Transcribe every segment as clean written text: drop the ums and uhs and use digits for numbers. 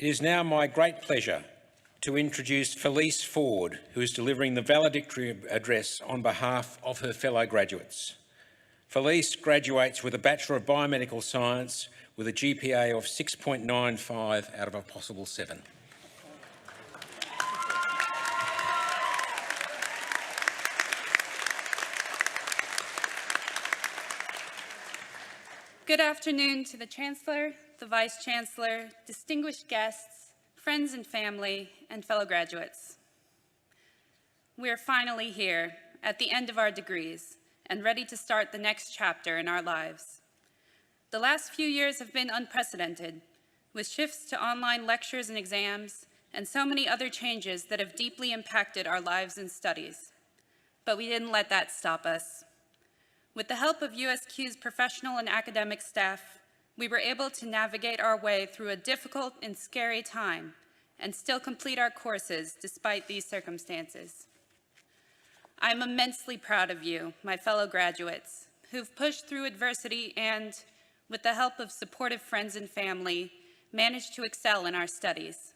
It is now my great pleasure to introduce Felice Ford, who is delivering the valedictory address on behalf of her fellow graduates. Felice graduates with a Bachelor of Biomedical Science with a GPA of 6.95 out of a possible 7. Good afternoon to the Chancellor, the Vice-Chancellor, distinguished guests, friends and family, and fellow graduates. We are finally here at the end of our degrees and ready to start the next chapter in our lives. The last few years have been unprecedented, with shifts to online lectures and exams and so many other changes that have deeply impacted our lives and studies. But we didn't let that stop us. With the help of USQ's professional and academic staff, we were able to navigate our way through a difficult and scary time and still complete our courses despite these circumstances. I'm immensely proud of you, my fellow graduates, who've pushed through adversity and, with the help of supportive friends and family, managed to excel in our studies.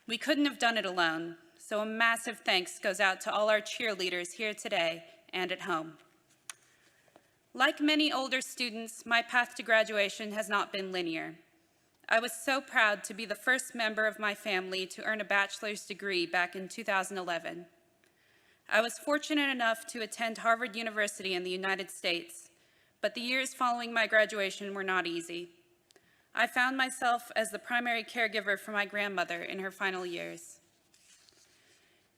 We couldn't have done it alone, so a massive thanks goes out to all our cheerleaders here today and at home. Like many older students, my path to graduation has not been linear. I was so proud to be the first member of my family to earn a bachelor's degree back in 2011. I was fortunate enough to attend Harvard University in the United States, but the years following my graduation were not easy. I found myself as the primary caregiver for my grandmother in her final years.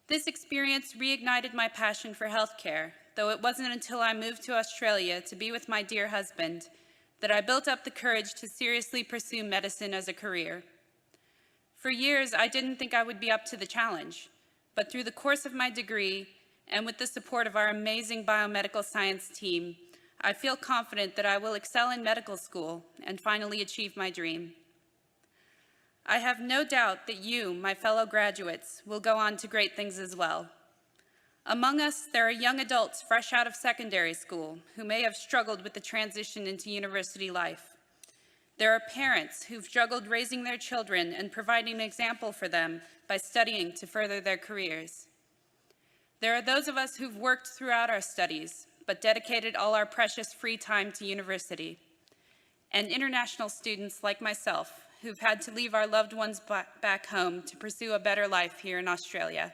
This experience reignited my passion for healthcare, though it wasn't until I moved to Australia to be with my dear husband that I built up the courage to seriously pursue medicine as a career. For years, I didn't think I would be up to the challenge, but through the course of my degree and with the support of our amazing biomedical science team, I feel confident that I will excel in medical school and finally achieve my dream. I have no doubt that you, my fellow graduates, will go on to great things as well. Among us, there are young adults fresh out of secondary school who may have struggled with the transition into university life. There are parents who've struggled raising their children and providing an example for them by studying to further their careers. There are those of us who've worked throughout our studies, but dedicated all our precious free time to university. And international students like myself who've had to leave our loved ones back home to pursue a better life here in Australia.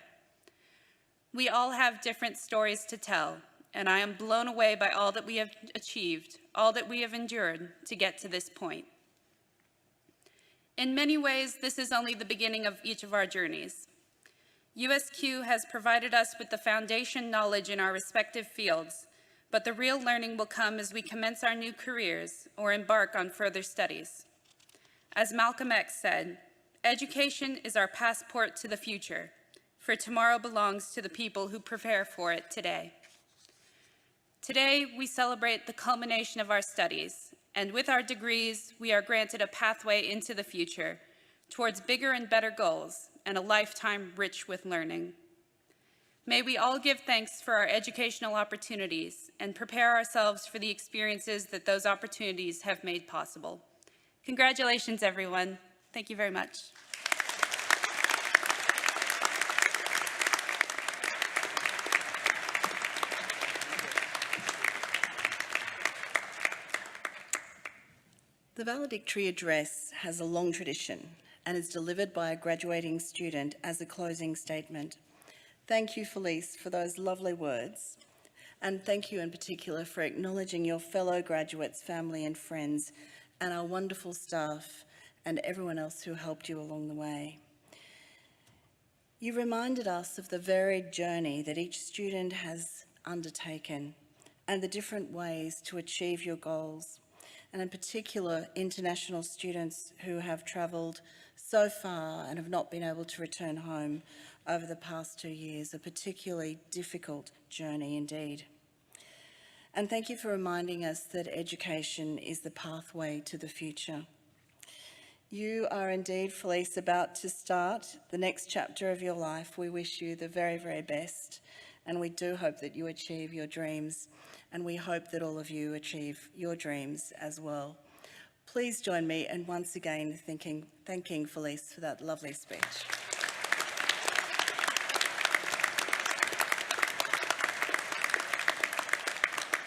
We all have different stories to tell, and I am blown away by all that we have achieved, all that we have endured to get to this point. In many ways, this is only the beginning of each of our journeys. USQ has provided us with the foundation knowledge in our respective fields, but the real learning will come as we commence our new careers or embark on further studies. As Malcolm X said, education is our passport to the future, for tomorrow belongs to the people who prepare for it today. Today, we celebrate the culmination of our studies, and with our degrees, we are granted a pathway into the future towards bigger and better goals and a lifetime rich with learning. May we all give thanks for our educational opportunities and prepare ourselves for the experiences that those opportunities have made possible. Congratulations, everyone. Thank you very much. The valedictory address has a long tradition and is delivered by a graduating student as a closing statement. Thank you, Felice, for those lovely words. And thank you in particular for acknowledging your fellow graduates, family and friends, and our wonderful staff and everyone else who helped you along the way. You reminded us of the varied journey that each student has undertaken and the different ways to achieve your goals, and in particular, international students who have travelled so far and have not been able to return home over the past 2 years, a particularly difficult journey indeed. And thank you for reminding us that education is the pathway to the future. You are indeed, Felice, about to start the next chapter of your life. We wish you the very, very best, and we do hope that you achieve your dreams, and we hope that all of you achieve your dreams as well. Please join me in once again thanking Felice for that lovely speech.